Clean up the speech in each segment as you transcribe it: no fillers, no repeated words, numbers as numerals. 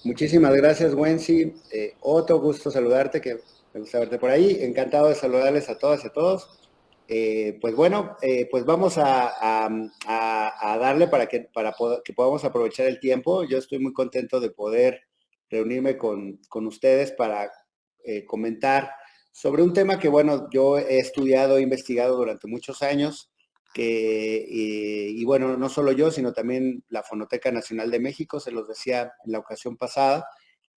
Muchísimas gracias, Wency. Otro gusto saludarte, que me gusta verte por ahí. Encantado de saludarles a todas y a todos. Pues bueno, pues vamos a darle que podamos aprovechar el tiempo. Yo estoy muy contento de poder reunirme con ustedes para comentar sobre un tema que, bueno, yo he estudiado, he investigado durante muchos años, y bueno, no solo yo, sino también la Fonoteca Nacional de México, se los decía en la ocasión pasada,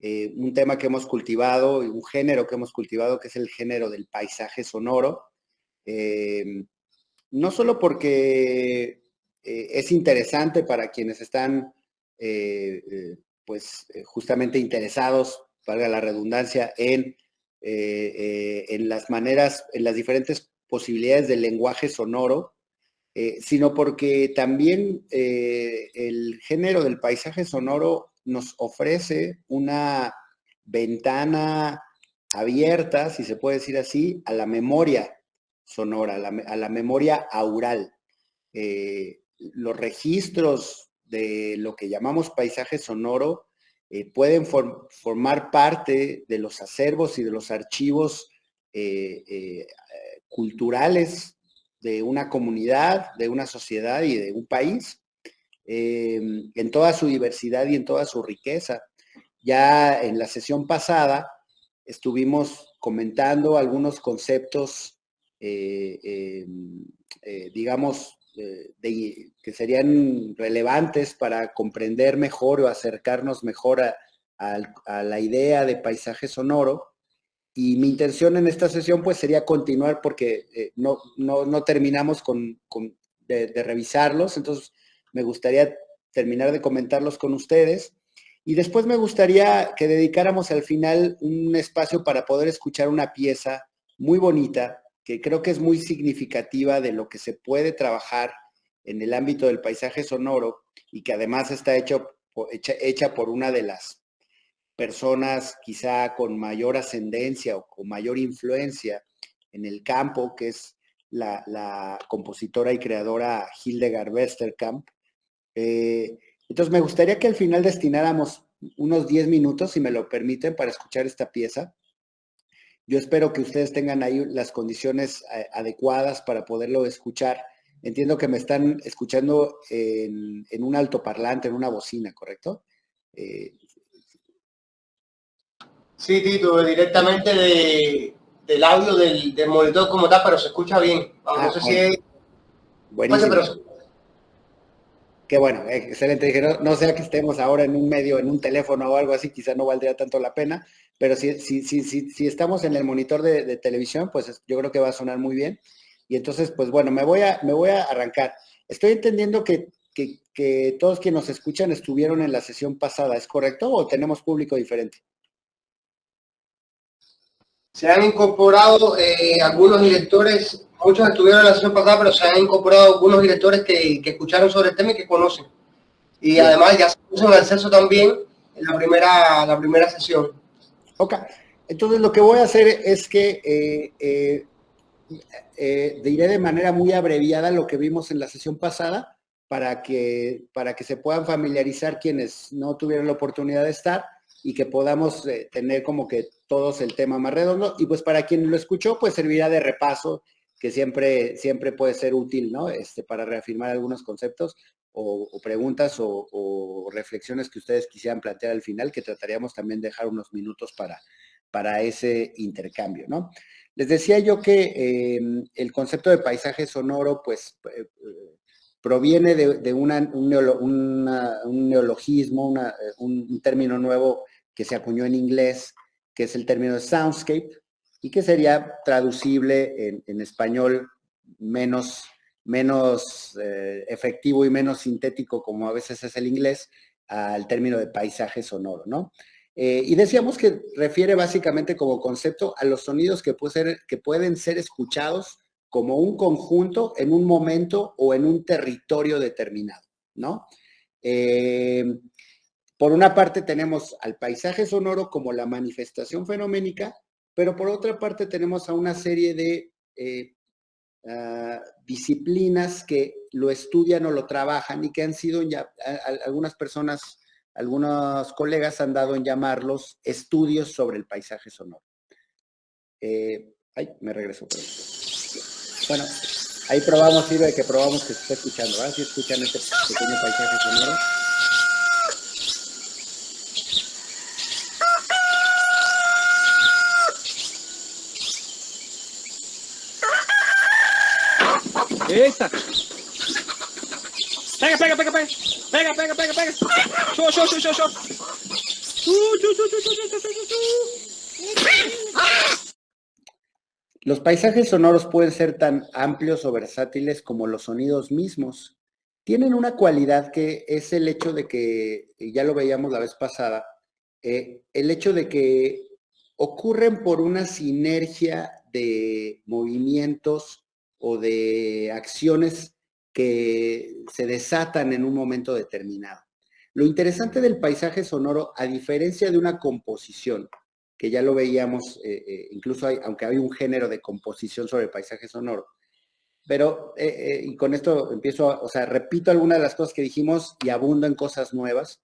un tema que hemos cultivado, un género que hemos cultivado, que es el género del paisaje sonoro. Eh, no solo porque es interesante para quienes están, justamente interesados, valga la redundancia, en las maneras, en las diferentes posibilidades del lenguaje sonoro, sino porque también el género del paisaje sonoro nos ofrece una ventana abierta, si se puede decir así, a la memoria sonora, a la memoria aural. Los registros de lo que llamamos paisaje sonoro pueden formar parte de los acervos y de los archivos culturales de una comunidad, de una sociedad y de un país, en toda su diversidad y en toda su riqueza. Ya en la sesión pasada estuvimos comentando algunos conceptos, digamos, que serían relevantes para comprender mejor o acercarnos mejor a la idea de paisaje sonoro. Y mi intención en esta sesión pues sería continuar porque no terminamos de revisarlos, entonces me gustaría terminar de comentarlos con ustedes y después me gustaría que dedicáramos al final un espacio para poder escuchar una pieza muy bonita que creo que es muy significativa de lo que se puede trabajar en el ámbito del paisaje sonoro y que además está hecha por una de las personas quizá con mayor ascendencia o con mayor influencia en el campo, que es la compositora y creadora Hildegard Westerkamp. Entonces me gustaría que al final destináramos unos 10 minutos, si me lo permiten, para escuchar esta pieza. Yo espero que ustedes tengan ahí las condiciones adecuadas para poderlo escuchar. Entiendo que me están escuchando en un altoparlante, en una bocina, ¿correcto? Eh, Sí, Tito, directamente del audio del monitor como tal, pero se escucha bien. No sé si bueno, es... buenísimo. Pero Qué bueno, excelente. Dije, no sea que estemos ahora en un medio, en un teléfono o algo así, quizá no valdría tanto la pena, pero si estamos en el monitor de televisión, pues yo creo que va a sonar muy bien. Y entonces, pues bueno, me voy a arrancar. Estoy entendiendo que todos quienes nos escuchan estuvieron en la sesión pasada, ¿es correcto? ¿O tenemos público diferente? se han incorporado algunos directores, muchos estuvieron en la sesión pasada, pero se han incorporado algunos directores que escucharon sobre el tema y que conocen. Y Bien. además ya se puso en acceso también en la primera sesión. Ok. Entonces lo que voy a hacer es que diré de manera muy abreviada lo que vimos en la sesión pasada para que se puedan familiarizar quienes no tuvieron la oportunidad de estar y que podamos tener como que todos el tema más redondo. Y pues para quien lo escuchó, pues servirá de repaso, que siempre puede ser útil, ¿no? Para reafirmar algunos conceptos o preguntas o reflexiones que ustedes quisieran plantear al final, que trataríamos también de dejar unos minutos para ese intercambio, ¿no? Les decía yo que el concepto de paisaje sonoro, pues, proviene de un neologismo, un término nuevo que se acuñó en inglés, que es el término de soundscape, y que sería traducible en español menos efectivo y menos sintético, como a veces es el inglés, al término de paisaje sonoro, ¿no? Y decíamos que refiere básicamente como concepto a los sonidos que pueden ser escuchados como un conjunto en un momento o en un territorio determinado, ¿no? Eh, por una parte tenemos al paisaje sonoro como la manifestación fenoménica, pero por otra parte tenemos a una serie de disciplinas que lo estudian o lo trabajan y que han sido ya algunas personas algunos colegas han dado en llamarlos estudios sobre el paisaje sonoro. Me regreso. Pero... Bueno, ahí probamos, sirve de que probamos que se está escuchando, ¿verdad? Si escuchan este pequeño paisaje sonoro. ¡Esta! ¡Pega, pega, pega, pega! ¡Pega, pega, pega, pega! ¡Show, show, show, show, show! Los paisajes sonoros pueden ser tan amplios o versátiles como los sonidos mismos. Tienen una cualidad que es el hecho de que, ya lo veíamos la vez pasada, el hecho de que ocurren por una sinergia de movimientos o de acciones que se desatan en un momento determinado. Lo interesante del paisaje sonoro, a diferencia de una composición, que ya lo veíamos, incluso aunque hay un género de composición sobre el paisaje sonoro, pero, y con esto empiezo, repito algunas de las cosas que dijimos y abundo en cosas nuevas.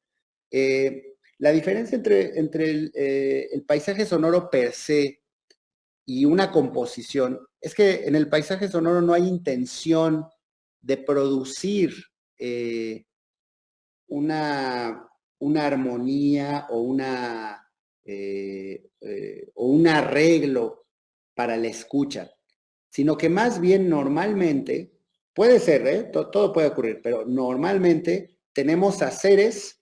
La diferencia entre el paisaje sonoro per se y una composición es que en el paisaje sonoro no hay intención de producir una armonía o un arreglo para la escucha, sino que más bien normalmente, puede ser, todo puede ocurrir, pero normalmente tenemos a seres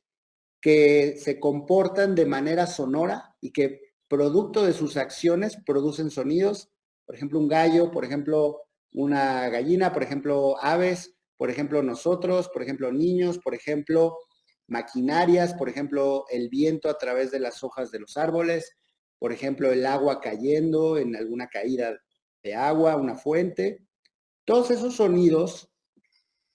que se comportan de manera sonora y que producto de sus acciones producen sonidos, por ejemplo un gallo, por ejemplo una gallina, por ejemplo aves, por ejemplo nosotros, por ejemplo niños, por ejemplo maquinarias, por ejemplo el viento a través de las hojas de los árboles, por ejemplo el agua cayendo en alguna caída de agua, una fuente. Todos esos sonidos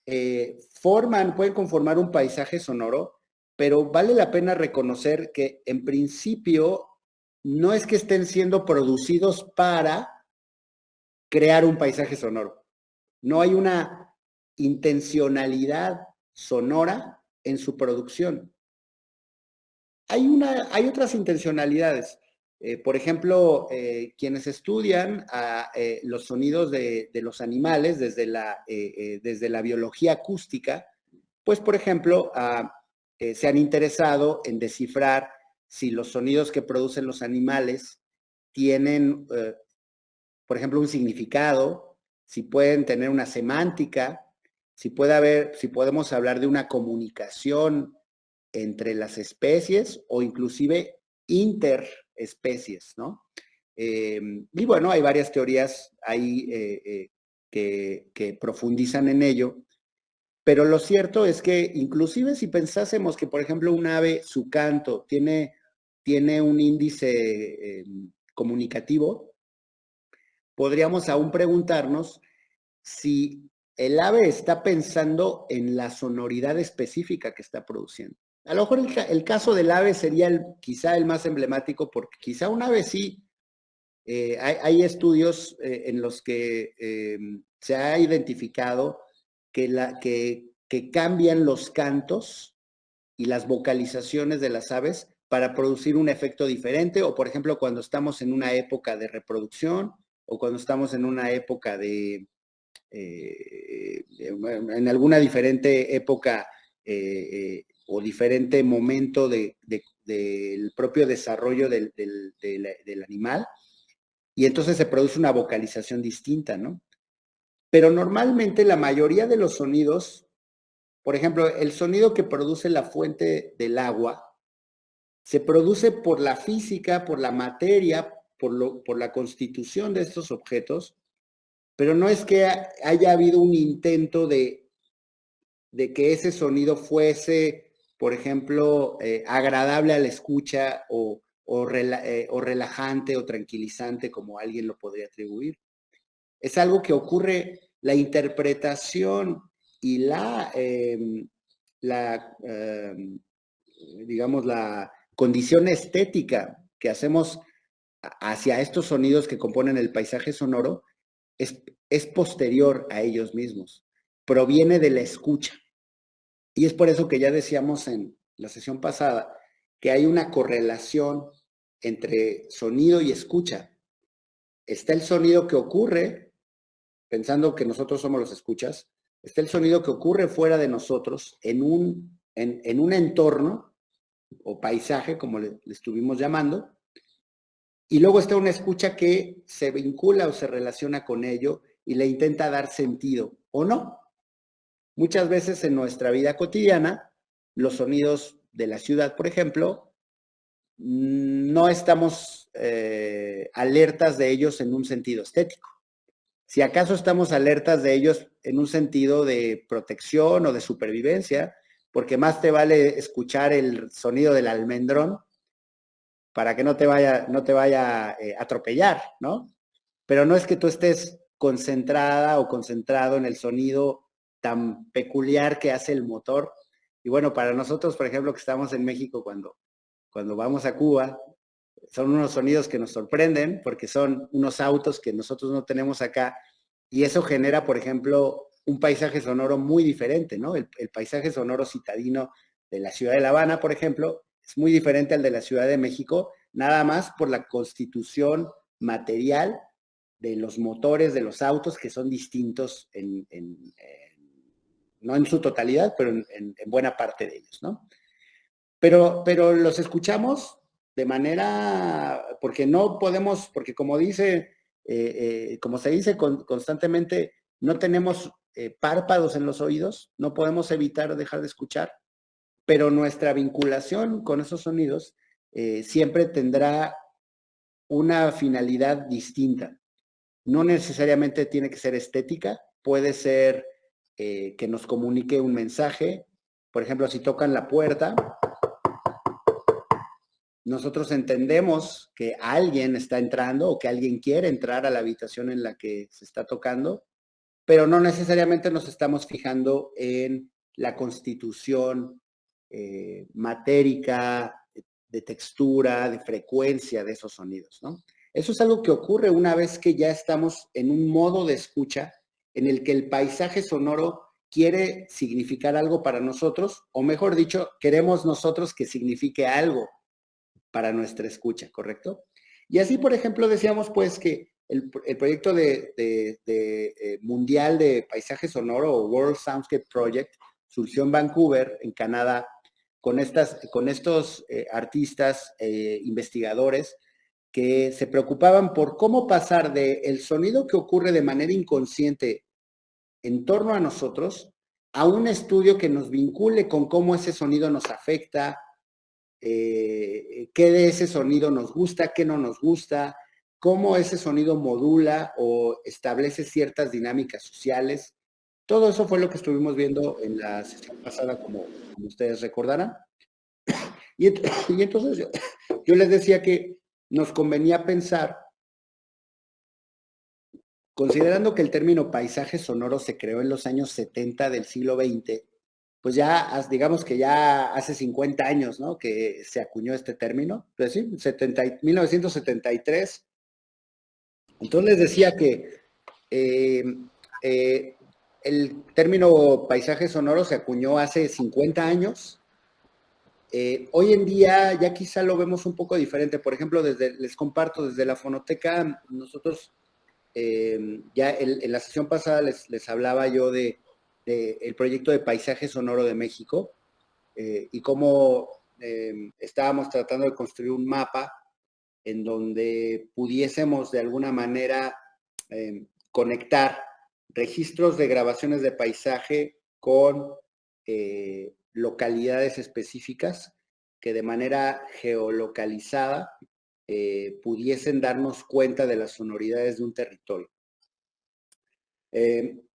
pueden conformar un paisaje sonoro, pero vale la pena reconocer que en principio no es que estén siendo producidos para crear un paisaje sonoro. No hay una intencionalidad sonora en su producción. Hay otras intencionalidades. Por ejemplo, quienes estudian los sonidos de los animales desde la biología acústica, pues, por ejemplo, se han interesado en descifrar si los sonidos que producen los animales tienen, por ejemplo, un significado, si pueden tener una semántica, si podemos hablar de una comunicación entre las especies o inclusive interespecies, ¿no? Y bueno, hay varias teorías ahí que profundizan en ello, pero lo cierto es que inclusive si pensásemos que, por ejemplo, un ave, su canto, tiene un índice comunicativo, podríamos aún preguntarnos si el ave está pensando en la sonoridad específica que está produciendo. A lo mejor el caso del ave sería quizá el más emblemático, porque quizá un ave sí, hay estudios en los que se ha identificado que cambian los cantos y las vocalizaciones de las aves para producir un efecto diferente, o por ejemplo cuando estamos en una época de reproducción o cuando estamos en una época en alguna diferente época o diferente momento del propio desarrollo del animal, y entonces se produce una vocalización distinta, ¿no? Pero normalmente la mayoría de los sonidos, por ejemplo, el sonido que produce la fuente del agua, se produce por la física, por la materia, por la constitución de estos objetos, pero no es que haya habido un intento de que ese sonido fuese, por ejemplo, agradable a la escucha o relajante o tranquilizante, como alguien lo podría atribuir. Es algo que ocurre, la interpretación y digamos, la condición estética que hacemos hacia estos sonidos que componen el paisaje sonoro es posterior a ellos mismos, proviene de la escucha. Y es por eso que ya decíamos en la sesión pasada, que hay una correlación entre sonido y escucha. Está el sonido que ocurre, pensando que nosotros somos los escuchas, está el sonido que ocurre fuera de nosotros en un entorno o paisaje, como le estuvimos llamando, y luego está una escucha que se vincula o se relaciona con ello y le intenta dar sentido, o no. Muchas veces en nuestra vida cotidiana, los sonidos de la ciudad, por ejemplo, no estamos alertas de ellos en un sentido estético. Si acaso estamos alertas de ellos en un sentido de protección o de supervivencia, porque más te vale escuchar el sonido del almendrón para que no te vaya a atropellar, ¿no? Pero no es que tú estés concentrada o concentrado en el sonido tan peculiar que hace el motor. Y bueno, para nosotros, por ejemplo, que estamos en México, cuando vamos a Cuba, son unos sonidos que nos sorprenden porque son unos autos que nosotros no tenemos acá y eso genera, por ejemplo, un paisaje sonoro muy diferente, ¿no? El paisaje sonoro citadino de la ciudad de La Habana, por ejemplo, es muy diferente al de la Ciudad de México, nada más por la constitución material de los motores de los autos que son distintos no en su totalidad, pero en buena parte de ellos, ¿no? Pero los escuchamos de manera, porque no podemos, porque como como se dice constantemente, no tenemos párpados en los oídos, no podemos evitar dejar de escuchar, pero nuestra vinculación con esos sonidos siempre tendrá una finalidad distinta. No necesariamente tiene que ser estética, puede ser que nos comunique un mensaje. Por ejemplo, si tocan la puerta, nosotros entendemos que alguien está entrando o que alguien quiere entrar a la habitación en la que se está tocando, pero no necesariamente nos estamos fijando en la constitución matérica, de textura, de frecuencia de esos sonidos, ¿no? Eso es algo que ocurre una vez que ya estamos en un modo de escucha en el que el paisaje sonoro quiere significar algo para nosotros, o mejor dicho, queremos nosotros que signifique algo para nuestra escucha, ¿correcto? Y así, por ejemplo, decíamos pues que el proyecto mundial de paisaje sonoro o World Soundscape Project surgió en Vancouver, en Canadá, con estos artistas, investigadores, que se preocupaban por cómo pasar del sonido que ocurre de manera inconsciente en torno a nosotros a un estudio que nos vincule con cómo ese sonido nos afecta, qué de ese sonido nos gusta, qué no nos gusta, cómo ese sonido modula o establece ciertas dinámicas sociales. Todo eso fue lo que estuvimos viendo en la sesión pasada, como ustedes recordarán. Y entonces yo les decía que nos convenía pensar, considerando que el término paisaje sonoro se creó en los años 70 del siglo XX, pues ya, digamos que ya hace 50 años, ¿no? Que se acuñó este término, pues sí, 1973. Entonces les decía que el término paisaje sonoro se acuñó hace 50 años. Hoy en día ya quizá lo vemos un poco diferente. Por ejemplo, les comparto, desde la fonoteca, nosotros ya en la sesión pasada les hablaba yo de el proyecto de paisaje sonoro de México y cómo estábamos tratando de construir un mapa en donde pudiésemos de alguna manera conectar registros de grabaciones de paisaje con localidades específicas que de manera geolocalizada pudiesen darnos cuenta de las sonoridades de un territorio.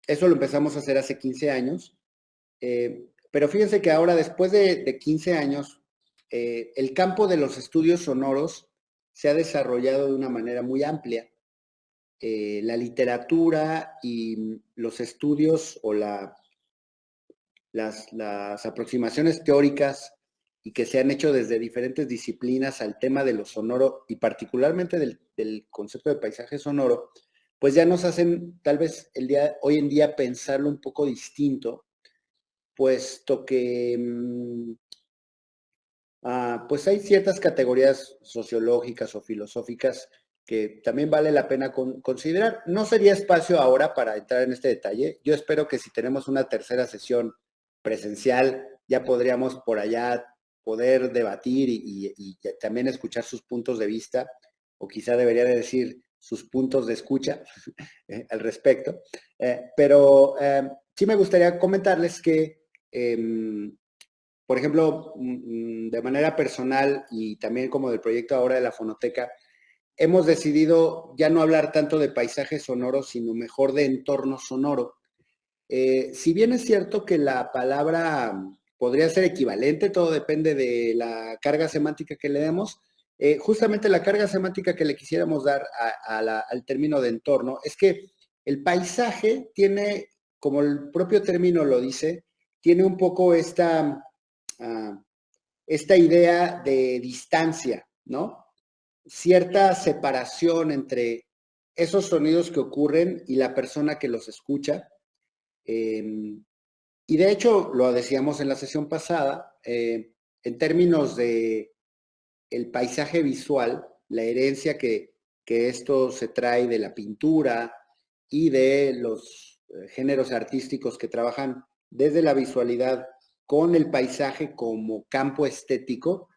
Eso lo empezamos a hacer hace 15 años, pero fíjense que ahora, después de 15 años, el campo de los estudios sonoros se ha desarrollado de una manera muy amplia. La literatura y los estudios o las aproximaciones teóricas y que se han hecho desde diferentes disciplinas al tema de lo sonoro y particularmente del concepto de paisaje sonoro, pues ya nos hacen tal vez hoy en día pensarlo un poco distinto, puesto que pues hay ciertas categorías sociológicas o filosóficas que también vale la pena considerar. No sería espacio ahora para entrar en este detalle. Yo espero que si tenemos una tercera sesión presencial, ya podríamos por allá poder debatir y también escuchar sus puntos de vista, o quizá debería de decir sus puntos de escucha al respecto. Pero sí me gustaría comentarles que por ejemplo, de manera personal y también como del proyecto ahora de la Fonoteca, hemos decidido ya no hablar tanto de paisaje sonoro, sino mejor de entorno sonoro. Si bien es cierto que la palabra podría ser equivalente, todo depende de la carga semántica que le demos, justamente la carga semántica que le quisiéramos dar al término de entorno es que el paisaje tiene, como el propio término lo dice, tiene un poco esta idea de distancia, ¿no? Cierta separación entre esos sonidos que ocurren y la persona que los escucha. Y de hecho, lo decíamos en la sesión pasada, en términos de el paisaje visual, la herencia que esto se trae de la pintura y de los géneros artísticos que trabajan desde la visualidad con el paisaje como campo estético,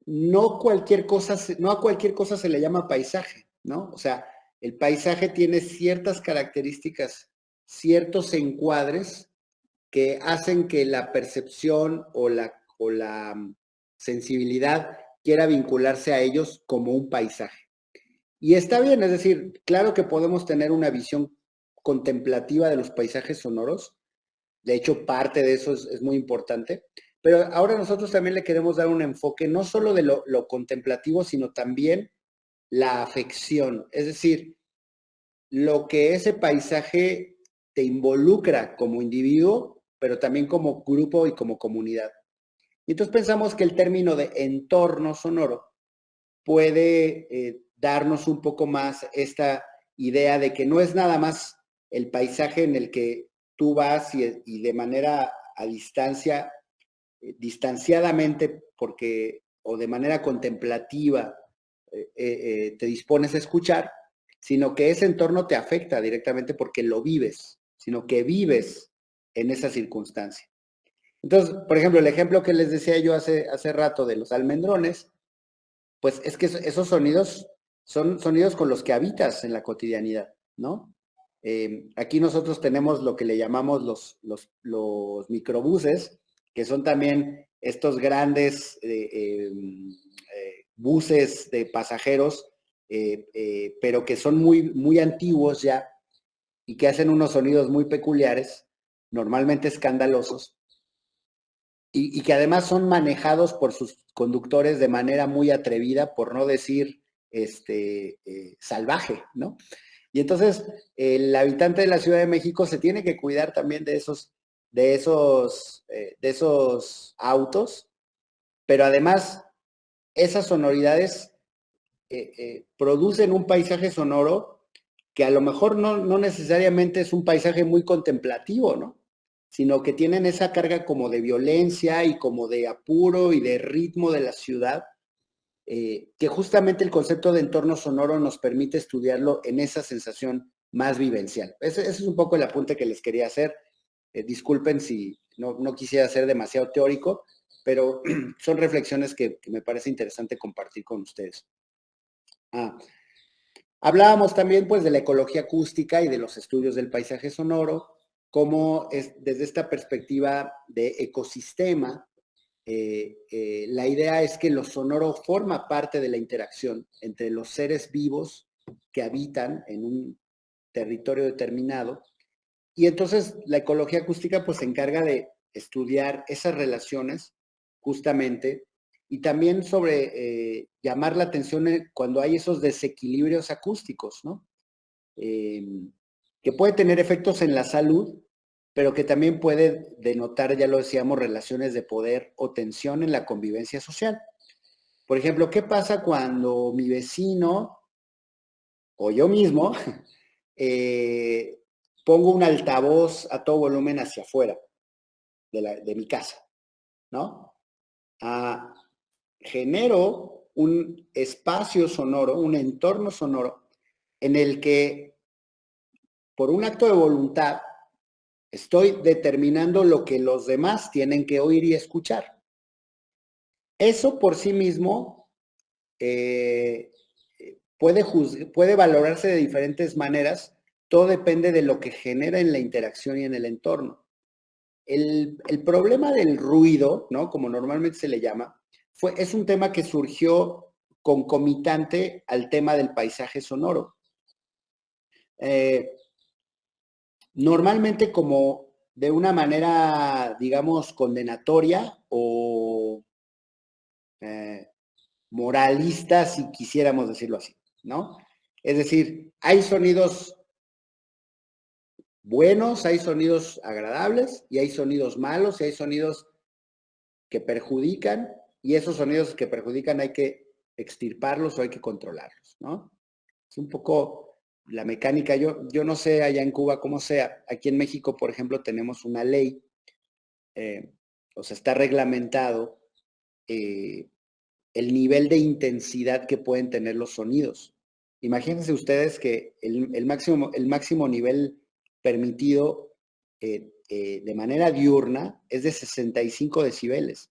no a cualquier cosa se le llama paisaje, ¿no? O sea, el paisaje tiene ciertas características, ciertos encuadres que hacen que la percepción o la sensibilidad quiera vincularse a ellos como un paisaje. Y está bien, es decir, claro que podemos tener una visión contemplativa de los paisajes sonoros. De hecho, parte de eso es muy importante. Pero ahora nosotros también le queremos dar un enfoque no solo de lo contemplativo, sino también la afección. Es decir, lo que ese paisaje te involucra como individuo, pero también como grupo y como comunidad. Y entonces pensamos que el término de entorno sonoro puede darnos un poco más esta idea de que no es nada más el paisaje en el que tú vas y de manera a distancia, distanciadamente, porque, o de manera contemplativa, te dispones a escuchar, sino que ese entorno te afecta directamente porque lo vives, sino que vives en esa circunstancia. Entonces, por ejemplo, el ejemplo que les decía yo hace rato de los almendrones, pues es que esos sonidos son sonidos con los que habitas en la cotidianidad, ¿no? Aquí nosotros tenemos lo que le llamamos los microbuses, que son también estos grandes buses de pasajeros, pero que son muy, muy antiguos ya y que hacen unos sonidos muy peculiares, normalmente escandalosos, y que además son manejados por sus conductores de manera muy atrevida, por no decir salvaje, ¿no? Y entonces el habitante de la Ciudad de México se tiene que cuidar también de esos autos, pero además esas sonoridades producen un paisaje sonoro que a lo mejor no necesariamente es un paisaje muy contemplativo, ¿no? Sino que tienen esa carga como de violencia y como de apuro y de ritmo de la ciudad, que justamente el concepto de entorno sonoro nos permite estudiarlo en esa sensación más vivencial. Ese es un poco el apunte que les quería hacer. Disculpen si no quisiera ser demasiado teórico, pero son reflexiones que me parece interesante compartir con ustedes. Hablábamos también pues de la ecología acústica y de los estudios del paisaje sonoro, como desde esta perspectiva de ecosistema, la idea es que lo sonoro forma parte de la interacción entre los seres vivos que habitan en un territorio determinado. Y entonces la ecología acústica pues se encarga de estudiar esas relaciones justamente y también sobre llamar la atención cuando hay esos desequilibrios acústicos, ¿no? Que puede tener efectos en la salud, pero que también puede denotar, ya lo decíamos, relaciones de poder o tensión en la convivencia social. Por ejemplo, ¿qué pasa cuando mi vecino o yo mismo pongo un altavoz a todo volumen hacia afuera? de mi casa, ¿no? Genero un espacio sonoro, un entorno sonoro en el que, por un acto de voluntad, estoy determinando lo que los demás tienen que oír y escuchar. Eso por sí mismo puede valorarse de diferentes maneras. Todo depende de lo que genera en la interacción y en el entorno. El problema del ruido, ¿no? Como normalmente se le llama, es un tema que surgió concomitante al tema del paisaje sonoro. Normalmente como de una manera, digamos, condenatoria o moralista, si quisiéramos decirlo así, ¿no? Es decir, hay sonidos buenos, hay sonidos agradables y hay sonidos malos y hay sonidos que perjudican, y esos sonidos que perjudican hay que extirparlos o hay que controlarlos, ¿no? Es un poco la mecánica. Yo no sé allá en Cuba cómo sea. Aquí en México, por ejemplo, tenemos una ley, o sea, está reglamentado el nivel de intensidad que pueden tener los sonidos. Imagínense ustedes que el máximo nivel permitido de manera diurna es de 65 decibeles.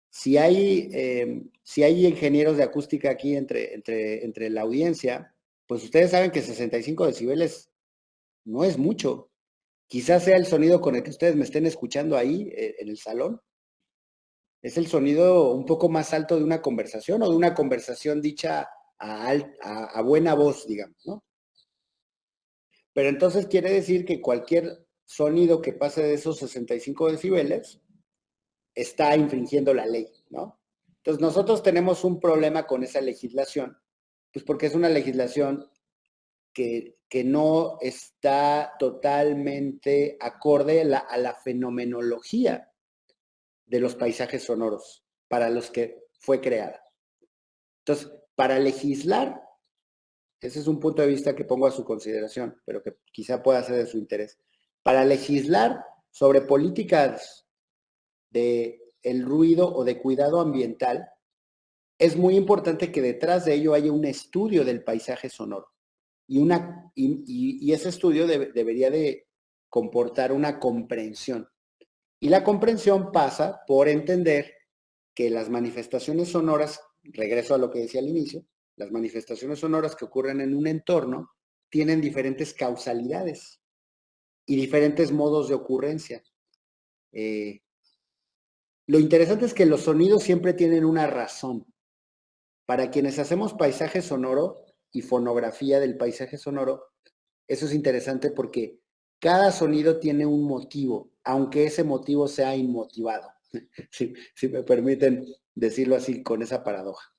Si hay ingenieros de acústica aquí entre la audiencia, pues ustedes saben que 65 decibeles no es mucho. Quizás sea el sonido con el que ustedes me estén escuchando ahí en el salón. Es el sonido un poco más alto de una conversación o de una conversación dicha a buena voz, digamos, ¿no? Pero entonces quiere decir que cualquier sonido que pase de esos 65 decibeles está infringiendo la ley, ¿no? Entonces nosotros tenemos un problema con esa legislación, pues porque es una legislación que no está totalmente acorde a la fenomenología de los paisajes sonoros para los que fue creada. Entonces, para legislar, ese es un punto de vista que pongo a su consideración, pero que quizá pueda ser de su interés. Para legislar sobre políticas de el ruido o de cuidado ambiental, es muy importante que detrás de ello haya un estudio del paisaje sonoro. Y ese estudio debería de comportar una comprensión. Y la comprensión pasa por entender que las manifestaciones sonoras, regreso a lo que decía al inicio, las manifestaciones sonoras que ocurren en un entorno tienen diferentes causalidades y diferentes modos de ocurrencia. Lo interesante es que los sonidos siempre tienen una razón. Para quienes hacemos paisaje sonoro y fonografía del paisaje sonoro, eso es interesante porque cada sonido tiene un motivo, aunque ese motivo sea inmotivado, si me permiten decirlo así con esa paradoja.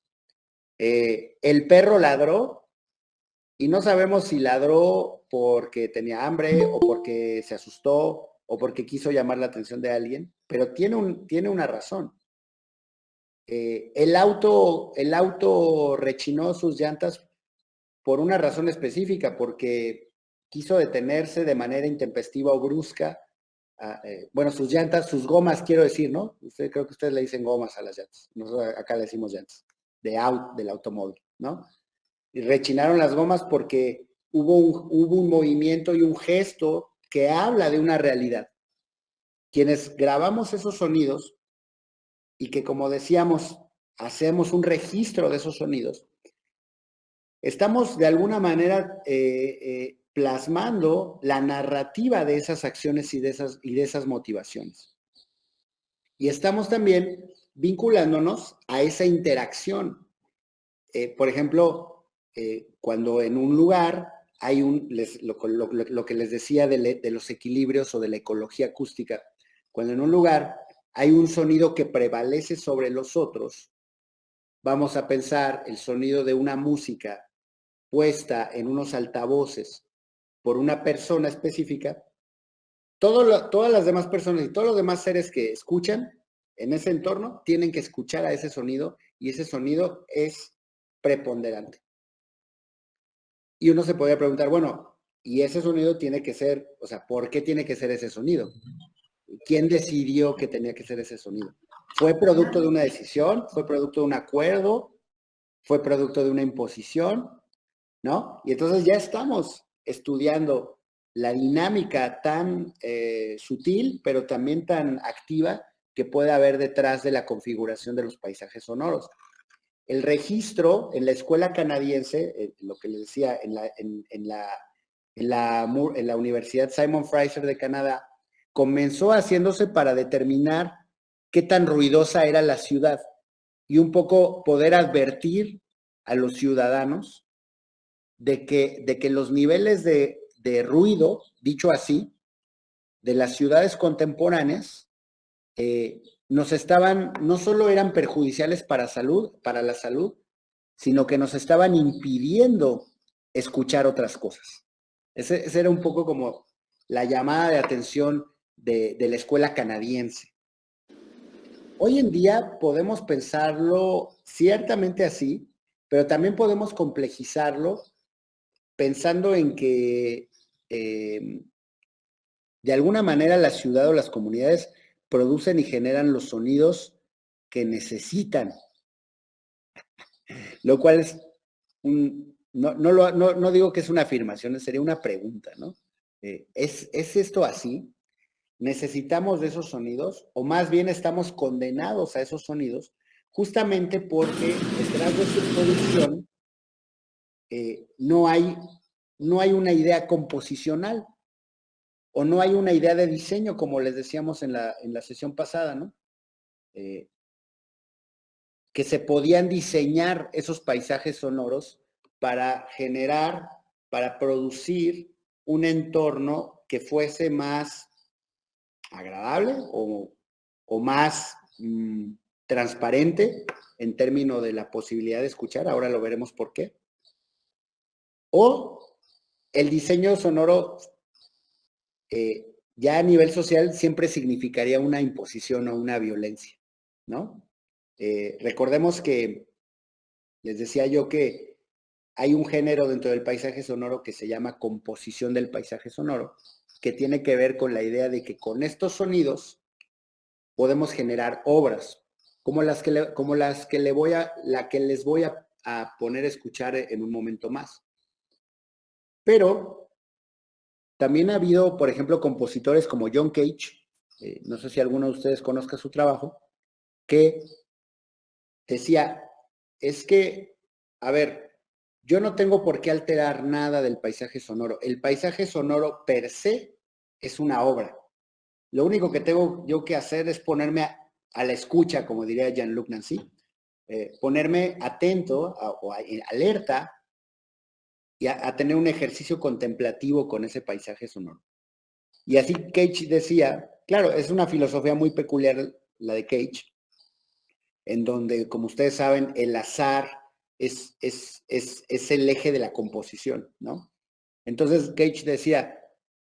El perro ladró y no sabemos si ladró porque tenía hambre o porque se asustó o porque quiso llamar la atención de alguien, pero tiene una razón. El auto rechinó sus llantas por una razón específica, porque quiso detenerse de manera intempestiva o brusca. Bueno, sus llantas, sus gomas, quiero decir, ¿no? Creo que ustedes le dicen gomas a las llantas. Nosotros acá le decimos llantas, del automóvil, ¿no? Y rechinaron las gomas porque hubo un movimiento y un gesto que habla de una realidad. Quienes grabamos esos sonidos y que, como decíamos, hacemos un registro de esos sonidos, estamos de alguna manera plasmando la narrativa de esas acciones y de esas motivaciones. Y estamos también vinculándonos a esa interacción. Por ejemplo, cuando en un lugar hay lo que les decía de los equilibrios o de la ecología acústica, cuando en un lugar hay un sonido que prevalece sobre los otros, vamos a pensar el sonido de una música puesta en unos altavoces por una persona específica, todas las demás personas y todos los demás seres que escuchan en ese entorno tienen que escuchar a ese sonido y ese sonido es preponderante. Y uno se podría preguntar, bueno, y ese sonido tiene que ser, o sea, ¿por qué tiene que ser ese sonido? ¿quién decidió que tenía que ser ese sonido? ¿Fue producto de una decisión? ¿Fue producto de un acuerdo? ¿Fue producto de una imposición? ¿No? Y entonces ya estamos estudiando la dinámica tan sutil, pero también tan activa que puede haber detrás de la configuración de los paisajes sonoros. El registro en la escuela canadiense, lo que les decía, en la Universidad Simon Fraser de Canadá, comenzó haciéndose para determinar qué tan ruidosa era la ciudad y un poco poder advertir a los ciudadanos de que los niveles de ruido, dicho así, de las ciudades contemporáneas, no solo eran perjudiciales para la salud, sino que nos estaban impidiendo escuchar otras cosas. Ese era un poco como la llamada de atención de la escuela canadiense. Hoy en día podemos pensarlo ciertamente así, pero también podemos complejizarlo pensando en que de alguna manera la ciudad o las comunidades producen y generan los sonidos que necesitan, lo cual es no digo que es una afirmación, sería una pregunta, ¿no? ¿Es esto así? ¿Necesitamos de esos sonidos? ¿O más bien estamos condenados a esos sonidos justamente porque detrás de su producción no hay una idea composicional o no hay una idea de diseño, como les decíamos en la sesión pasada, ¿no? Que se podían diseñar esos paisajes sonoros para generar, para producir un entorno que fuese más agradable o más transparente en términos de la posibilidad de escuchar. Ahora lo veremos por qué. O el diseño sonoro ya a nivel social siempre significaría una imposición o una violencia, ¿no? Recordemos que les decía yo que hay un género dentro del paisaje sonoro que se llama composición del paisaje sonoro, que tiene que ver con la idea de que con estos sonidos podemos generar obras, como las que les voy a poner a escuchar en un momento más. Pero también ha habido, por ejemplo, compositores como John Cage, no sé si alguno de ustedes conozca su trabajo, que decía, es que, a ver, yo no tengo por qué alterar nada del paisaje sonoro. El paisaje sonoro per se es una obra. Lo único que tengo yo que hacer es ponerme a la escucha, como diría Jean-Luc Nancy, ponerme atento o alerta y a tener un ejercicio contemplativo con ese paisaje sonoro. Y así Cage decía, claro, es una filosofía muy peculiar la de Cage, en donde, como ustedes saben, el azar es el eje de la composición, ¿no? Entonces Cage decía,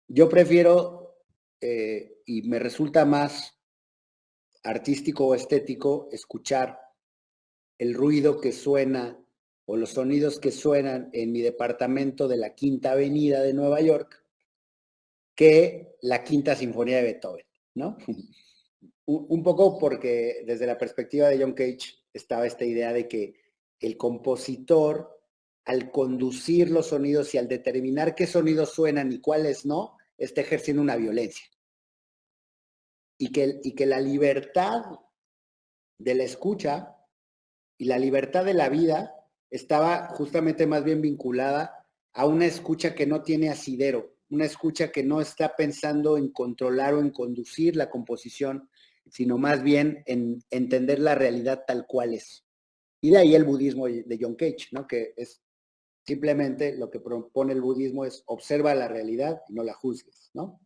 yo prefiero, y me resulta más artístico o estético, escuchar el ruido que suena o los sonidos que suenan en mi departamento de la Quinta Avenida de Nueva York que la Quinta Sinfonía de Beethoven, ¿no? Un poco porque desde la perspectiva de John Cage estaba esta idea de que el compositor, al conducir los sonidos y al determinar qué sonidos suenan y cuáles no, está ejerciendo una violencia. Y que la libertad de la escucha y la libertad de la vida estaba justamente más bien vinculada a una escucha que no tiene asidero, una escucha que no está pensando en controlar o en conducir la composición, sino más bien en entender la realidad tal cual es. Y de ahí el budismo de John Cage, ¿no? Que es simplemente lo que propone el budismo es observa la realidad y no la juzgues, ¿no?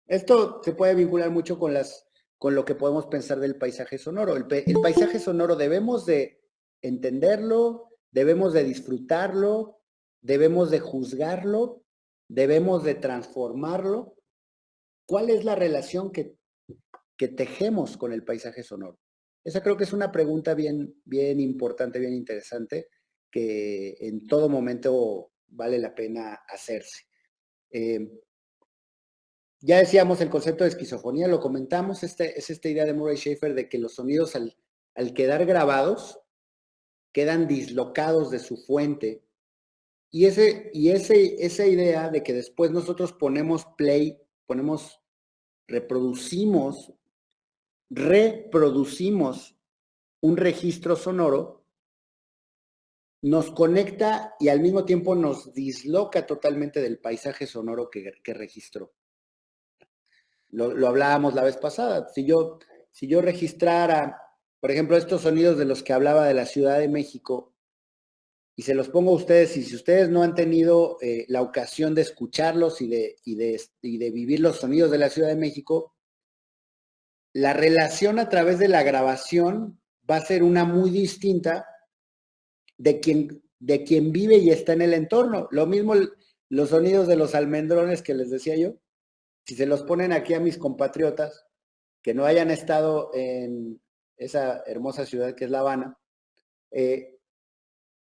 Esto se puede vincular mucho con lo que podemos pensar del paisaje sonoro. El paisaje sonoro debemos de entenderlo, debemos de disfrutarlo, debemos de juzgarlo, debemos de transformarlo. ¿Cuál es la relación que tejemos con el paisaje sonoro? Esa creo que es una pregunta bien, bien importante, bien interesante, que en todo momento vale la pena hacerse. Ya decíamos el concepto de esquizofonía, lo comentamos, es esta idea de Murray Schafer de que los sonidos al quedar grabados quedan dislocados de su fuente. Y esa idea de que después nosotros ponemos play, reproducimos un registro sonoro, nos conecta y al mismo tiempo nos disloca totalmente del paisaje sonoro que registró. Lo hablábamos la vez pasada. Si yo registrara, por ejemplo, estos sonidos de los que hablaba de la Ciudad de México, y se los pongo a ustedes, y si ustedes no han tenido la ocasión de escucharlos y de vivir los sonidos de la Ciudad de México, la relación a través de la grabación va a ser una muy distinta de quien vive y está en el entorno. Lo mismo los sonidos de los almendrones que les decía yo, si se los ponen aquí a mis compatriotas que no hayan estado en esa hermosa ciudad que es La Habana,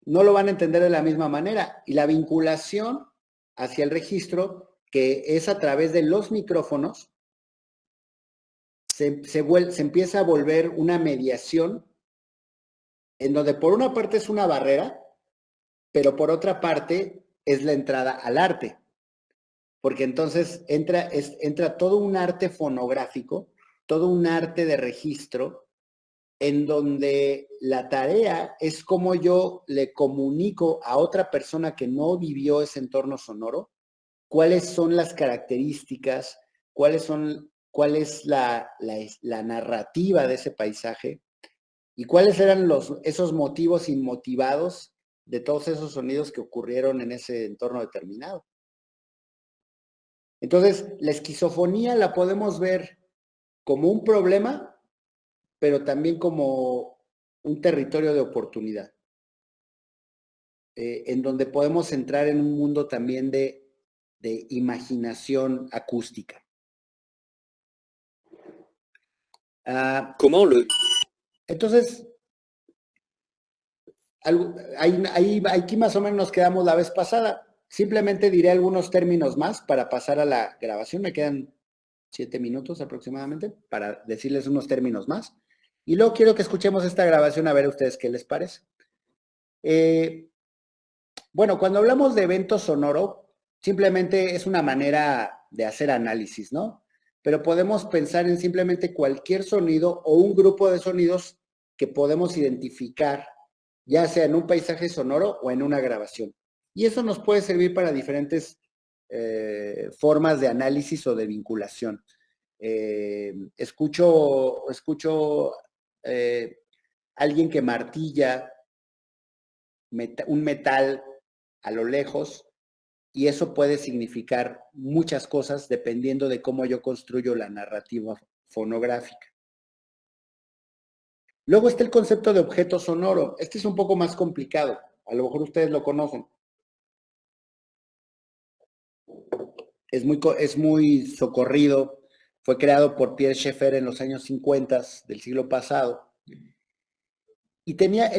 no lo van a entender de la misma manera. Y la vinculación hacia el registro, que es a través de los micrófonos, se empieza a volver una mediación en donde por una parte es una barrera, pero por otra parte es la entrada al arte. Porque entonces entra todo un arte fonográfico, todo un arte de registro, en donde la tarea es cómo yo le comunico a otra persona que no vivió ese entorno sonoro, cuáles son las características, cuál es la narrativa de ese paisaje y cuáles eran esos motivos inmotivados de todos esos sonidos que ocurrieron en ese entorno determinado. Entonces, la esquizofonía la podemos ver como un problema, pero también como un territorio de oportunidad, en donde podemos entrar en un mundo también de imaginación acústica. Entonces, aquí más o menos nos quedamos la vez pasada. Simplemente diré algunos términos más para pasar a la grabación. Me quedan 7 minutos aproximadamente para decirles unos términos más. Y luego quiero que escuchemos esta grabación a ver a ustedes qué les parece. Bueno, cuando hablamos de evento sonoro, simplemente es una manera de hacer análisis, ¿no? Pero podemos pensar en simplemente cualquier sonido o un grupo de sonidos que podemos identificar, ya sea en un paisaje sonoro o en una grabación. Y eso nos puede servir para diferentes formas de análisis o de vinculación. Escucho alguien que martilla un metal a lo lejos y eso puede significar muchas cosas dependiendo de cómo yo construyo la narrativa fonográfica. Luego está el concepto de objeto sonoro. Este es un poco más complicado. A lo mejor ustedes lo conocen. Es muy socorrido. Fue creado por Pierre Schaeffer en los años 50 del siglo pasado. Y tenía,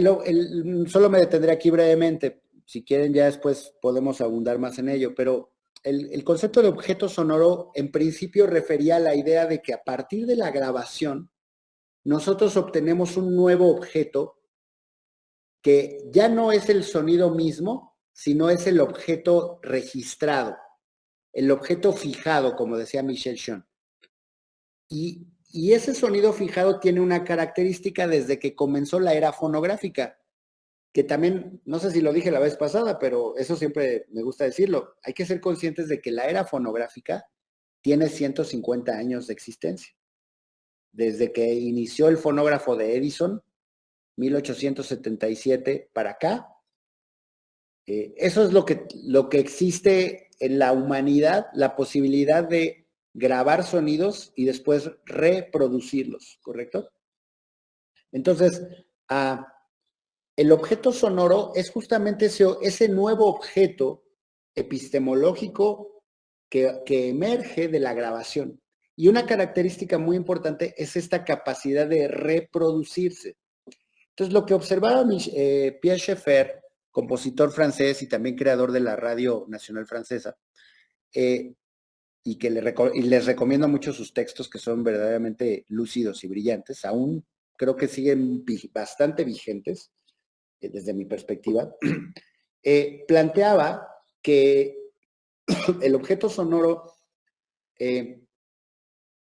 solo me detendré aquí brevemente. Si quieren ya después podemos abundar más en ello. Pero el concepto de objeto sonoro en principio refería a la idea de que a partir de la grabación nosotros obtenemos un nuevo objeto que ya no es el sonido mismo, sino es el objeto registrado, el objeto fijado, como decía Michel Chon. Y ese sonido fijado tiene una característica desde que comenzó la era fonográfica, que también, no sé si lo dije la vez pasada, pero eso siempre me gusta decirlo. Hay que ser conscientes de que la era fonográfica tiene 150 años de existencia. Desde que inició el fonógrafo de Edison, 1877 para acá. Eso es lo que existe en la humanidad, la posibilidad de grabar sonidos y después reproducirlos, ¿correcto? Entonces, el objeto sonoro es justamente ese nuevo objeto epistemológico que emerge de la grabación. Y una característica muy importante es esta capacidad de reproducirse. Entonces, lo que observaba Pierre Schaeffer, compositor francés y también creador de la Radio Nacional Francesa, y que les recomiendo mucho sus textos, que son verdaderamente lúcidos y brillantes. Aún creo que siguen bastante vigentes desde mi perspectiva. Planteaba que el objeto sonoro,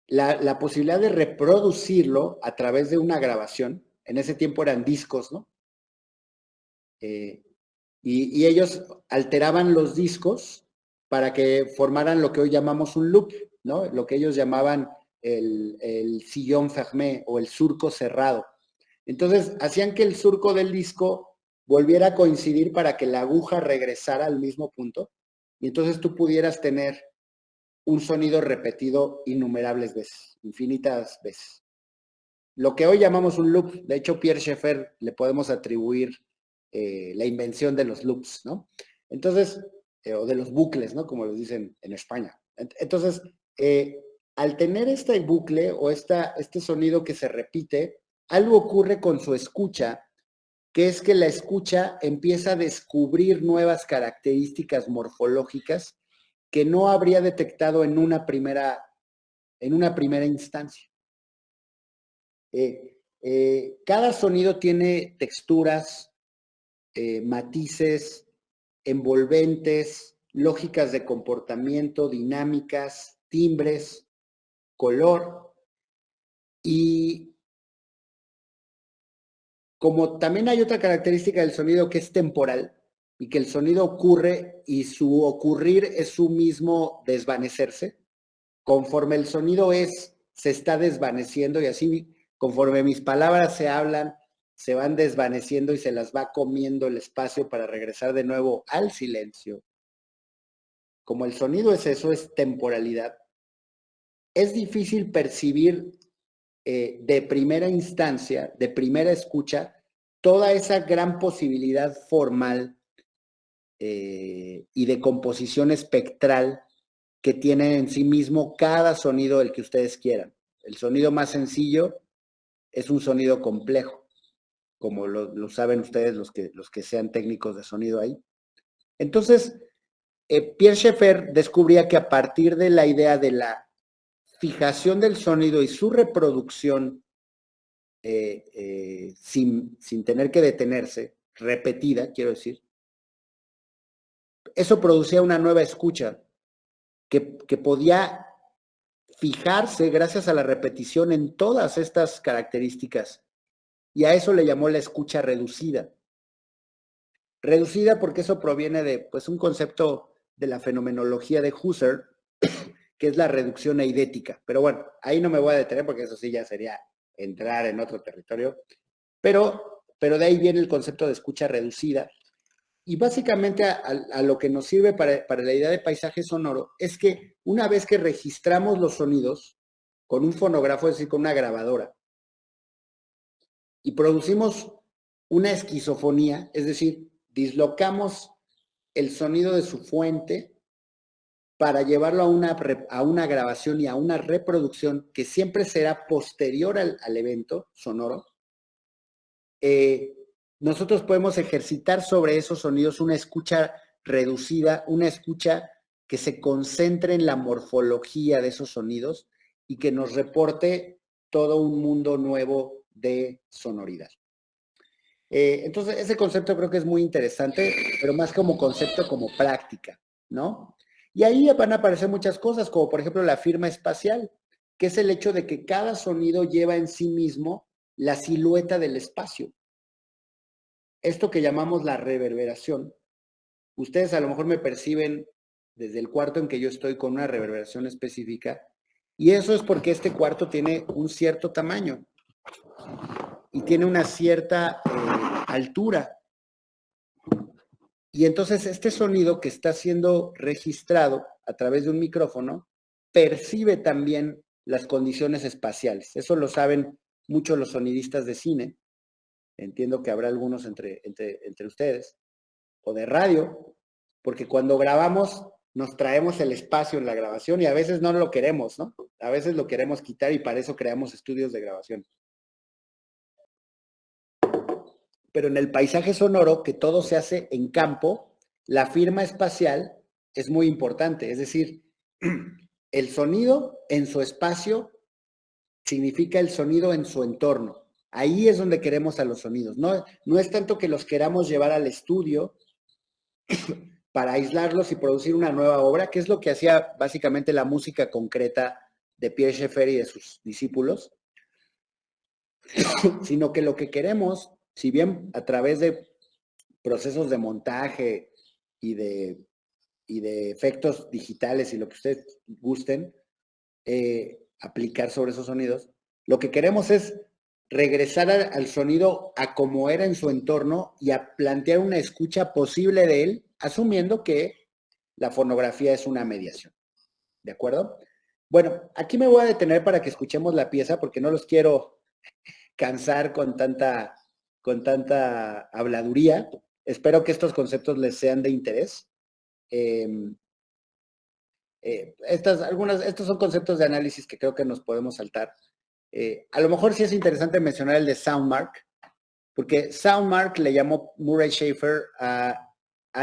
la posibilidad de reproducirlo a través de una grabación, en ese tiempo eran discos, ¿no? Y ellos alteraban los discos para que formaran lo que hoy llamamos un loop, ¿no? Lo que ellos llamaban el sillón fermé o el surco cerrado. Entonces, hacían que el surco del disco volviera a coincidir para que la aguja regresara al mismo punto y entonces tú pudieras tener un sonido repetido innumerables veces, infinitas veces. Lo que hoy llamamos un loop, de hecho Pierre Schaeffer le podemos atribuir la invención de los loops, ¿no? Entonces, o de los bucles, ¿no? Como les dicen en España. Entonces, al tener este bucle o este sonido que se repite, algo ocurre con su escucha, que es que la escucha empieza a descubrir nuevas características morfológicas que no habría detectado en una primera instancia. Cada sonido tiene texturas, matices, envolventes, lógicas de comportamiento, dinámicas, timbres, color. Y como también hay otra característica del sonido que es temporal y que el sonido ocurre y su ocurrir es su mismo desvanecerse, conforme el sonido se está desvaneciendo y así conforme mis palabras se hablan, se van desvaneciendo y se las va comiendo el espacio para regresar de nuevo al silencio. Como el sonido es eso, es temporalidad, es difícil percibir de primera instancia, de primera escucha, toda esa gran posibilidad formal y de composición espectral que tiene en sí mismo cada sonido el que ustedes quieran. El sonido más sencillo es un sonido complejo, como lo saben ustedes los que sean técnicos de sonido ahí. Entonces, Pierre Schaeffer descubría que a partir de la idea de la fijación del sonido y su reproducción sin tener que detenerse, repetida, quiero decir, eso producía una nueva escucha que podía fijarse gracias a la repetición en todas estas características. Y a eso le llamó la escucha reducida. Reducida porque eso proviene de pues, un concepto de la fenomenología de Husserl, que es la reducción eidética. Pero bueno, ahí no me voy a detener porque eso sí ya sería entrar en otro territorio. Pero de ahí viene el concepto de escucha reducida. Y básicamente a lo que nos sirve para la idea de paisaje sonoro es que una vez que registramos los sonidos con un fonógrafo, es decir, con una grabadora, y producimos una esquizofonía, es decir, dislocamos el sonido de su fuente para llevarlo a una grabación y a una reproducción que siempre será posterior al evento sonoro, nosotros podemos ejercitar sobre esos sonidos una escucha reducida, una escucha que se concentre en la morfología de esos sonidos y que nos reporte todo un mundo nuevo de sonoridad. Entonces, ese concepto creo que es muy interesante, pero más como concepto, como práctica, ¿no? Y ahí van a aparecer muchas cosas, como por ejemplo la firma espacial, que es el hecho de que cada sonido lleva en sí mismo la silueta del espacio. Esto que llamamos la reverberación, ustedes a lo mejor me perciben desde el cuarto en que yo estoy con una reverberación específica, y eso es porque este cuarto tiene un cierto tamaño y tiene una cierta altura. Y entonces este sonido que está siendo registrado a través de un micrófono percibe también las condiciones espaciales. Eso lo saben mucho los sonidistas de cine. Entiendo que habrá algunos entre ustedes, o de radio, porque cuando grabamos nos traemos el espacio en la grabación y a veces no lo queremos, ¿no? A veces lo queremos quitar y para eso creamos estudios de grabación. Pero en el paisaje sonoro, que todo se hace en campo, la firma espacial es muy importante. Es decir, El sonido en su espacio significa el sonido en su entorno. Ahí es donde queremos a los sonidos. No es tanto que los queramos llevar al estudio para aislarlos y producir una nueva obra, que es lo que hacía básicamente la música concreta de Pierre Schaeffer y de sus discípulos, sino que lo que queremos, si bien a través de procesos de montaje y de efectos digitales y lo que ustedes gusten, aplicar sobre esos sonidos, lo que queremos es regresar al sonido a como era en su entorno y a plantear una escucha posible de él, asumiendo que la fonografía es una mediación. ¿De acuerdo? Bueno, aquí me voy a detener para que escuchemos la pieza porque no los quiero cansar con tanta habladuría. Espero que estos conceptos les sean de interés. Estos son conceptos de análisis que creo que nos podemos saltar. A lo mejor sí es interesante mencionar el de Soundmark, porque Soundmark le llamó Murray Schaeffer a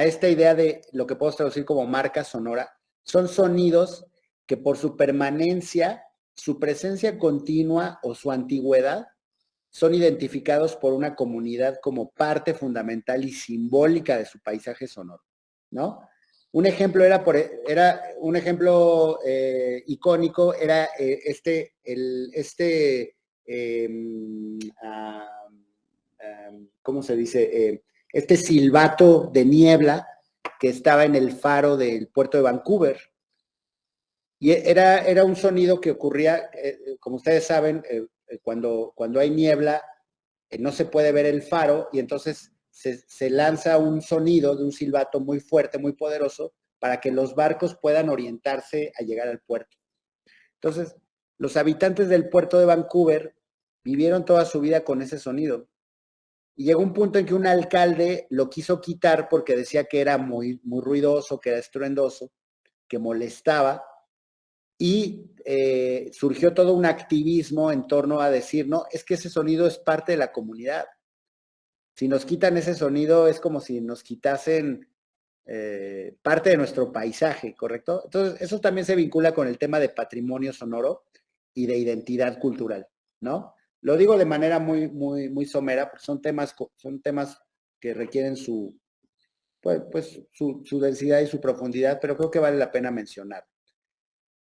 esta idea de lo que podemos traducir como marca sonora. Son sonidos que por su permanencia, su presencia continua o su antigüedad, son identificados por una comunidad como parte fundamental y simbólica de su paisaje sonoro, ¿no? Un ejemplo icónico era ¿cómo se dice? Este silbato de niebla que estaba en el faro del puerto de Vancouver. Y era un sonido que ocurría, como ustedes saben, cuando hay niebla, no se puede ver el faro y entonces se lanza un sonido de un silbato muy fuerte, muy poderoso, para que los barcos puedan orientarse a llegar al puerto. Entonces, los habitantes del puerto de Vancouver vivieron toda su vida con ese sonido. Y llegó un punto en que un alcalde lo quiso quitar porque decía que era muy, muy ruidoso, que era estruendoso, que molestaba. Y surgió todo un activismo en torno a decir, no, es que ese sonido es parte de la comunidad. Si nos quitan ese sonido es como si nos quitasen parte de nuestro paisaje, ¿correcto? Entonces, eso también se vincula con el tema de patrimonio sonoro y de identidad cultural, ¿no? Lo digo de manera muy, muy, muy somera, porque son temas que requieren su densidad y su profundidad, pero creo que vale la pena mencionar.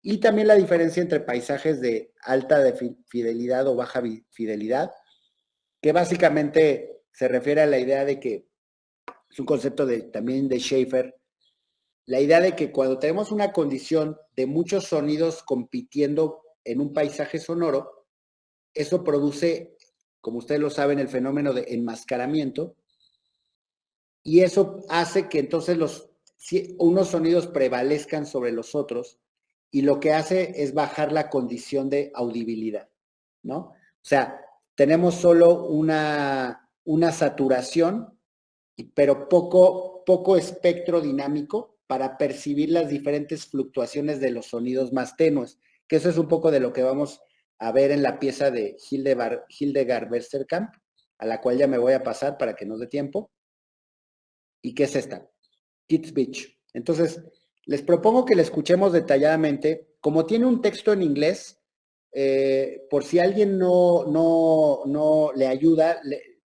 Y también la diferencia entre paisajes de alta fidelidad o baja fidelidad, que básicamente se refiere a la idea de que es un concepto también de Schaeffer, la idea de que cuando tenemos una condición de muchos sonidos compitiendo en un paisaje sonoro, eso produce, como ustedes lo saben, el fenómeno de enmascaramiento, y eso hace que entonces unos sonidos prevalezcan sobre los otros, y lo que hace es bajar la condición de audibilidad, ¿no? O sea, tenemos solo una saturación, pero poco espectro dinámico para percibir las diferentes fluctuaciones de los sonidos más tenues, que eso es un poco de lo que vamos a ver en la pieza de Hildegard Westerkamp, a la cual ya me voy a pasar para que nos dé tiempo. ¿Y qué es esta? Kids Beach. Entonces, les propongo que la escuchemos detalladamente. Como tiene un texto en inglés, por si alguien no le ayuda,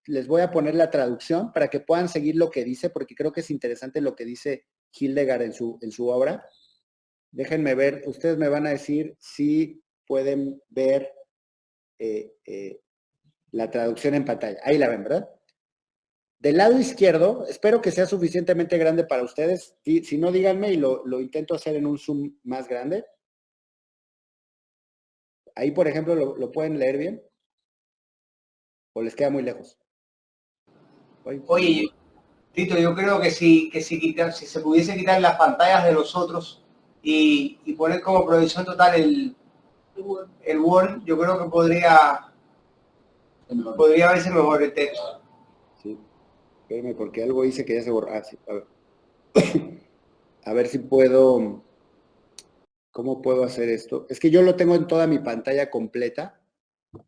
les voy a poner la traducción para que puedan seguir lo que dice, porque creo que es interesante lo que dice Hildegard en su obra. Déjenme ver, ustedes me van a decir si pueden ver la traducción en pantalla. Ahí la ven, ¿verdad? Del lado izquierdo, espero que sea suficientemente grande para ustedes. Si no, díganme y lo intento hacer en un zoom más grande. Ahí, por ejemplo, ¿lo pueden leer bien? ¿O les queda muy lejos? Oye, Tito, yo creo que si se pudiese quitar las pantallas de los otros y poner como provisión total el Word, yo creo que podría verse mejor el texto. Sí, espérenme porque algo dice que ya se borró. Ah, sí, a ver. A ver si puedo. ¿Cómo puedo hacer esto? Es que yo lo tengo en toda mi pantalla completa.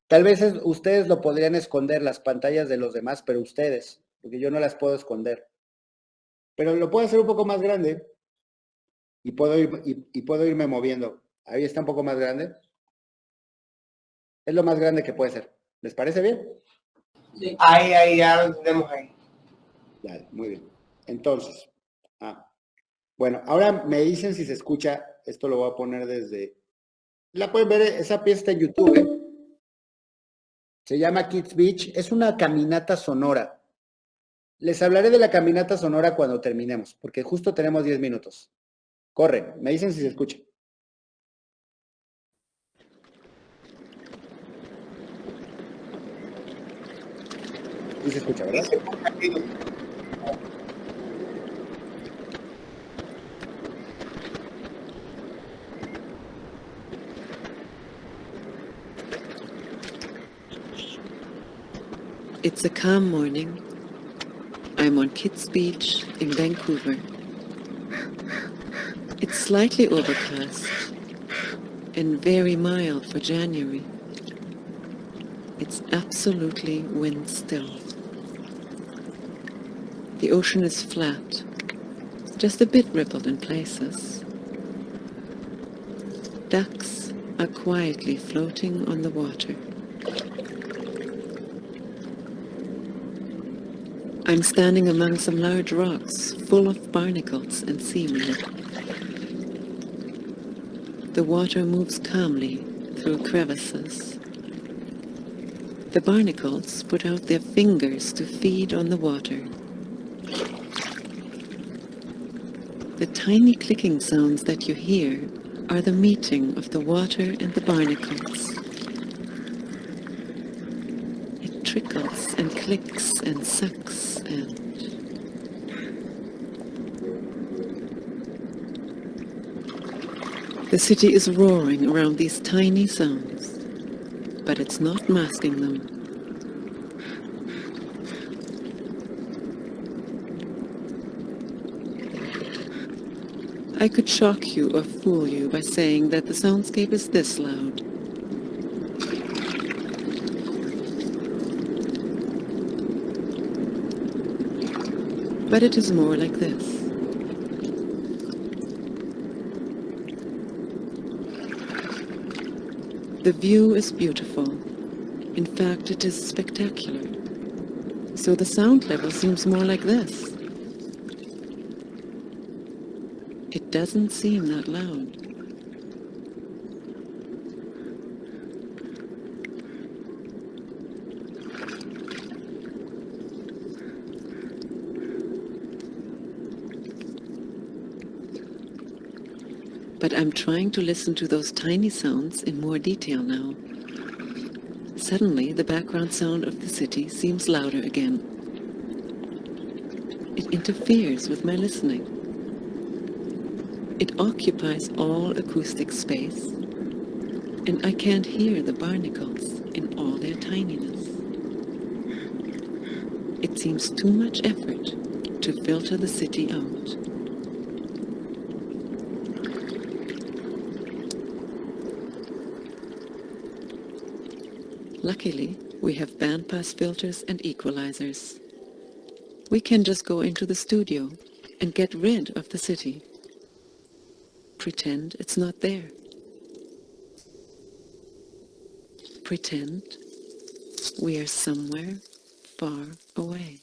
Tal vez ustedes lo podrían esconder, las pantallas de los demás, pero ustedes, porque yo no las puedo esconder. Pero lo puedo hacer un poco más grande y puedo irme moviendo. Ahí está un poco más grande. Es lo más grande que puede ser. ¿Les parece bien? Sí. Ahí, ya lo entendemos ahí. Dale, muy bien. Entonces, bueno, ahora me dicen si se escucha. Esto lo voy a poner desde... La pueden ver, esa pieza está en YouTube, ¿eh? Se llama Kids Beach. Es una caminata sonora. Les hablaré de la caminata sonora cuando terminemos, porque justo tenemos 10 minutos. Corre, me dicen si se escucha. Sí se escucha, ¿verdad? It's a calm morning. I'm on Kids Beach in Vancouver. It's slightly overcast and very mild for January. It's absolutely wind still. The ocean is flat, just a bit rippled in places. Ducks are quietly floating on the water. I'm standing among some large rocks full of barnacles and seaweed. The water moves calmly through crevices. The barnacles put out their fingers to feed on the water. The tiny clicking sounds that you hear are the meeting of the water and the barnacles. It trickles and clicks and sucks and... The city is roaring around these tiny sounds, but it's not masking them. I could shock you or fool you by saying that the soundscape is this loud. But it is more like this. The view is beautiful. In fact, it is spectacular. So the sound level seems more like this. It doesn't seem that loud. But I'm trying to listen to those tiny sounds in more detail now. Suddenly, the background sound of the city seems louder again. It interferes with my listening. It occupies all acoustic space, and I can't hear the barnacles in all their tininess. It seems too much effort to filter the city out. Luckily, we have bandpass filters and equalizers. We can just go into the studio and get rid of the city. Pretend it's not there. Pretend we are somewhere far away.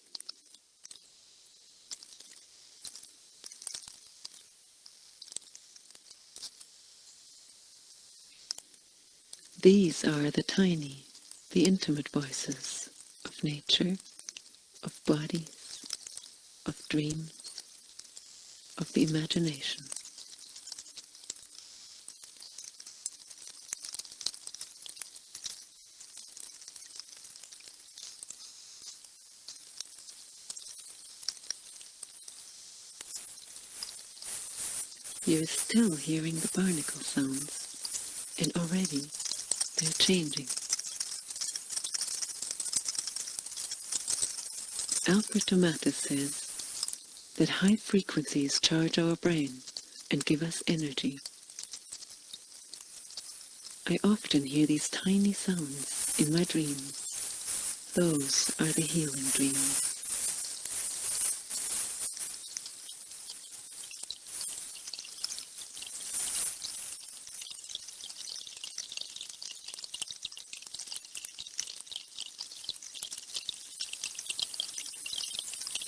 These are the tiny, the intimate voices of nature, of bodies, of dreams, of the imagination. You're still hearing the barnacle sounds, and already they're changing. Alfred Tomatis says that high frequencies charge our brain and give us energy. I often hear these tiny sounds in my dreams. Those are the healing dreams.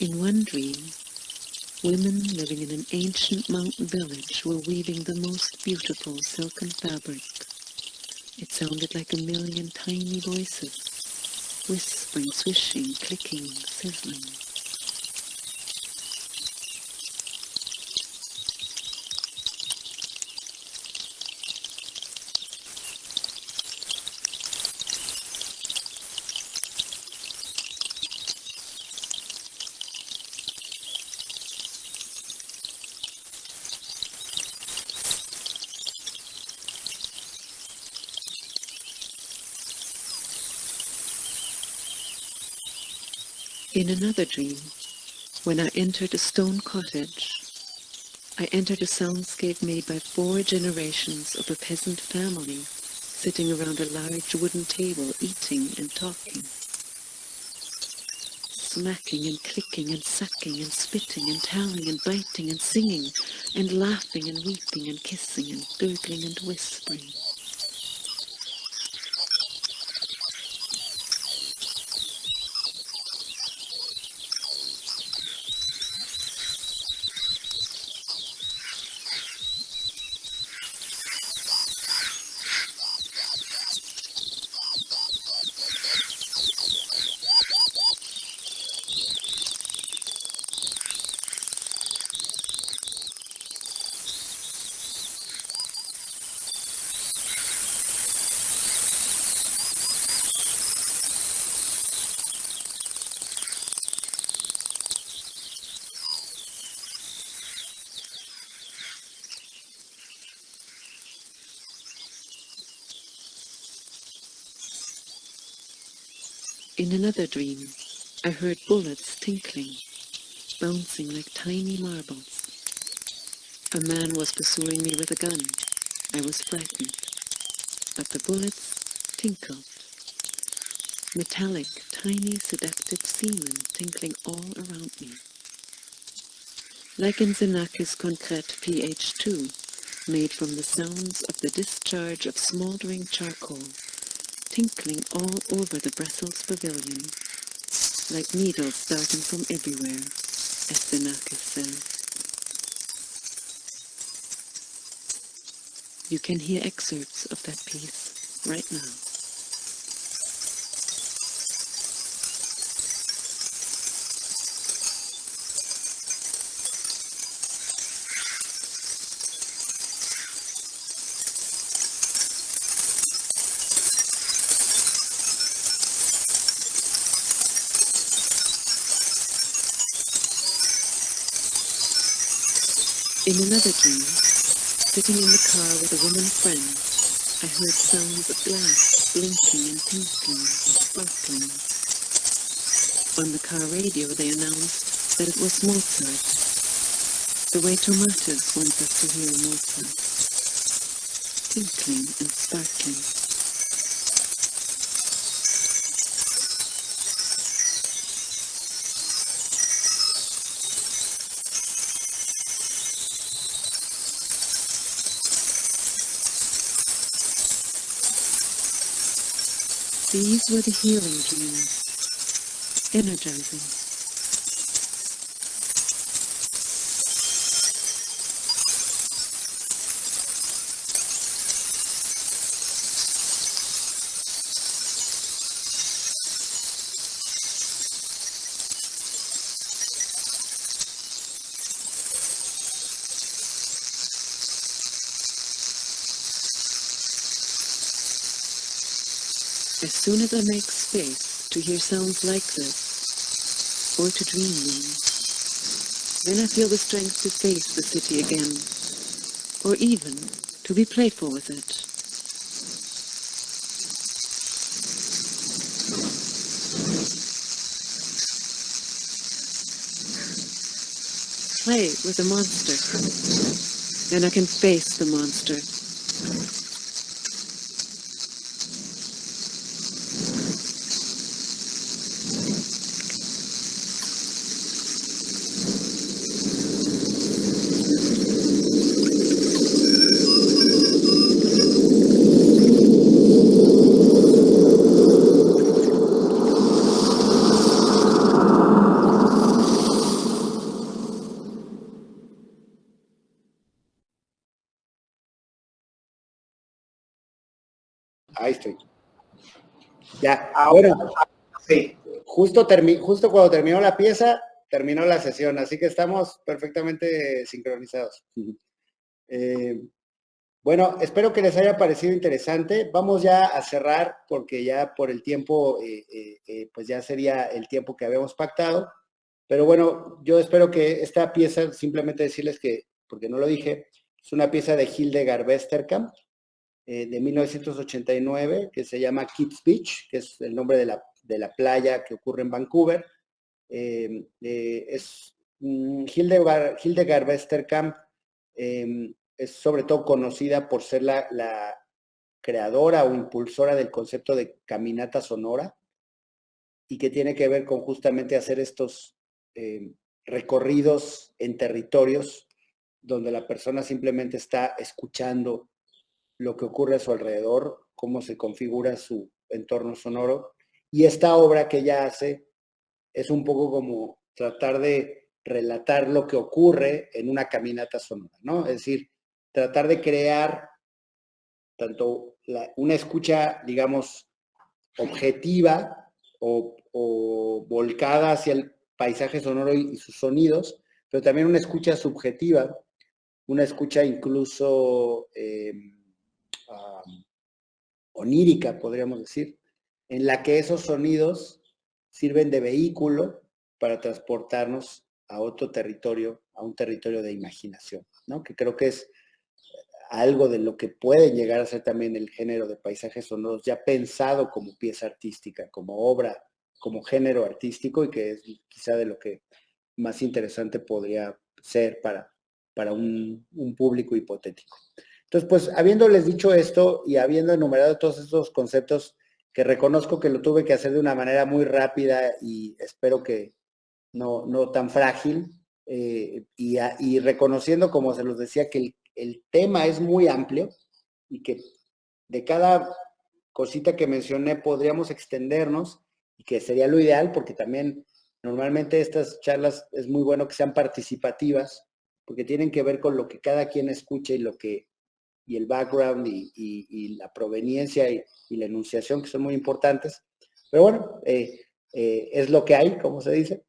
In one dream, women living in an ancient mountain village were weaving the most beautiful silken fabric. It sounded like a million tiny voices, whispering, swishing, clicking, sizzling. In another dream, when I entered a stone cottage, I entered a soundscape made by 4 generations of a peasant family sitting around a large wooden table eating and talking, smacking and clicking and sucking and spitting and howling and biting and singing and laughing and weeping and kissing and gurgling and whispering. In another dream, I heard bullets tinkling, bouncing like tiny marbles. A man was pursuing me with a gun. I was frightened, but the bullets tinkled. Metallic, tiny, seductive semen tinkling all around me. Like in Xenakis Concrete pH2, made from the sounds of the discharge of smoldering charcoal, tinkling all over the Brussels pavilion, like needles starting from everywhere, as Xenakis says. You can hear excerpts of that piece right now. In another dream, sitting in the car with a woman friend, I heard sounds of glass blinking and tinkling, sparkling. On the car radio they announced that it was Mozart, the way Tomatis wants us to hear Mozart, tinkling and sparkling. These were the healing dreams, energizing. As soon as I make space to hear sounds like this, or to dream them, then I feel the strength to face the city again, or even to be playful with it. Play with the monster, then I can face the monster. Ahí estoy. Ya, Ahora, bueno, sí. justo cuando terminó la pieza, terminó la sesión, así que estamos perfectamente sincronizados. Bueno, espero que les haya parecido interesante. Vamos ya a cerrar porque ya por el tiempo, pues ya sería el tiempo que habíamos pactado. Pero bueno, yo espero que esta pieza, simplemente decirles que, porque no lo dije, es una pieza de Hildegard Westerkamp, de 1989, que se llama Kids Beach, que es el nombre de la playa que ocurre en Vancouver. Hildegard Westerkamp es sobre todo conocida por ser la creadora o impulsora del concepto de caminata sonora y que tiene que ver con justamente hacer estos recorridos en territorios donde la persona simplemente está escuchando lo que ocurre a su alrededor, cómo se configura su entorno sonoro. Y esta obra que ella hace es un poco como tratar de relatar lo que ocurre en una caminata sonora, ¿no? Es decir, tratar de crear tanto una escucha, digamos, objetiva o volcada hacia el paisaje sonoro y sus sonidos, pero también una escucha subjetiva, una escucha incluso onírica, podríamos decir, en la que esos sonidos sirven de vehículo para transportarnos a otro territorio, a un territorio de imaginación, ¿no? Que creo que es algo de lo que puede llegar a ser también el género de paisajes sonoros, ya pensado como pieza artística, como obra, como género artístico, y que es quizá de lo que más interesante podría ser para un público hipotético. Entonces, pues, habiéndoles dicho esto y habiendo enumerado todos estos conceptos, que reconozco que lo tuve que hacer de una manera muy rápida y espero que no tan frágil, y reconociendo, como se los decía, que el tema es muy amplio y que de cada cosita que mencioné podríamos extendernos y que sería lo ideal porque también normalmente estas charlas es muy bueno que sean participativas porque tienen que ver con lo que cada quien escucha y el background y la proveniencia y la enunciación que son muy importantes. Pero bueno, es lo que hay, como se dice.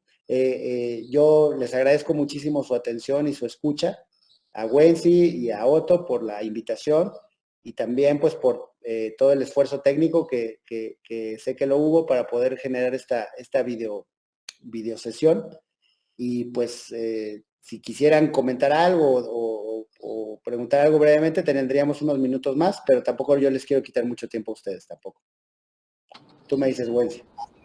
Yo les agradezco muchísimo su atención y su escucha, a Wency y a Otto por la invitación y también pues por todo el esfuerzo técnico que sé que lo hubo para poder generar esta video sesión. Y pues si quisieran comentar algo o preguntar algo brevemente, tendríamos unos minutos más, pero tampoco yo les quiero quitar mucho tiempo a ustedes tampoco. Tú me dices, Wency.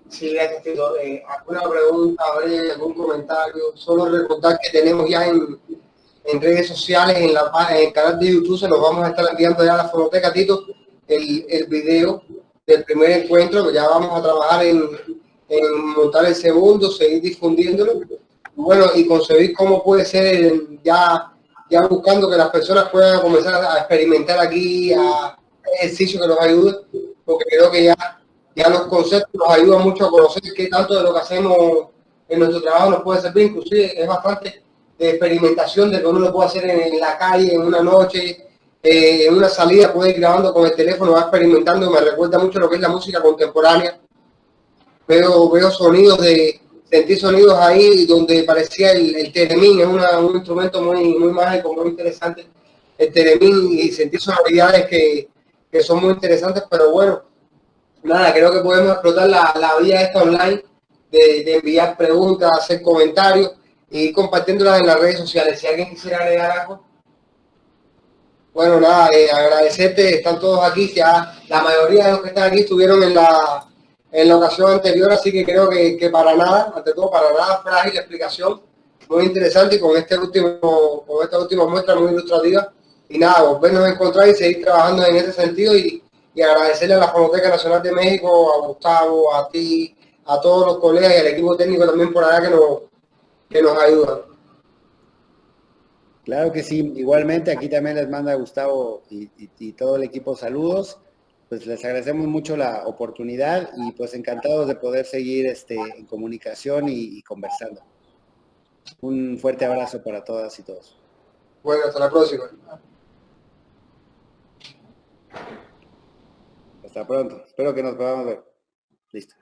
Sí, gracias, Tito. ¿Alguna pregunta, algún comentario? Solo recordar que tenemos ya en redes sociales, en el canal de YouTube, se los vamos a estar enviando ya a la fonoteca, Tito, el video del primer encuentro, que ya vamos a trabajar en montar el segundo, seguir difundiéndolo, bueno, y concebir cómo puede ser ya buscando que las personas puedan comenzar a experimentar aquí, a ejercicio que nos ayude, porque creo que ya los conceptos nos ayudan mucho a conocer qué tanto de lo que hacemos en nuestro trabajo nos puede servir. Inclusive es bastante de experimentación de que uno lo puede hacer en la calle, en una noche, en una salida, puede ir grabando con el teléfono, va experimentando. Me recuerda mucho lo que es la música contemporánea. Veo sonidos sentí sonidos ahí donde parecía el teremín, es un instrumento muy mágico, muy interesante, el teremín, y sentí sonoridades que son muy interesantes, pero bueno, nada, creo que podemos explotar la vía esta online de enviar preguntas, hacer comentarios y compartiéndolas en las redes sociales. Si alguien quisiera agregar algo. Bueno, nada, agradecerte, están todos aquí, ya la mayoría de los que están aquí estuvieron en la ocasión anterior, así que creo que para nada, ante todo para nada frágil la explicación, muy interesante y con esta última muestra muy ilustrativa. Y nada, volvernos a encontrar y seguir trabajando en ese sentido y agradecerle a la Fonoteca Nacional de México, a Gustavo, a ti, a todos los colegas y al equipo técnico también por allá que nos ayudan. Claro que sí, igualmente aquí también les manda Gustavo y todo el equipo saludos. Pues les agradecemos mucho la oportunidad y pues encantados de poder seguir en comunicación y conversando. Un fuerte abrazo para todas y todos. Bueno, hasta la próxima. Hasta pronto. Espero que nos podamos ver. Listo.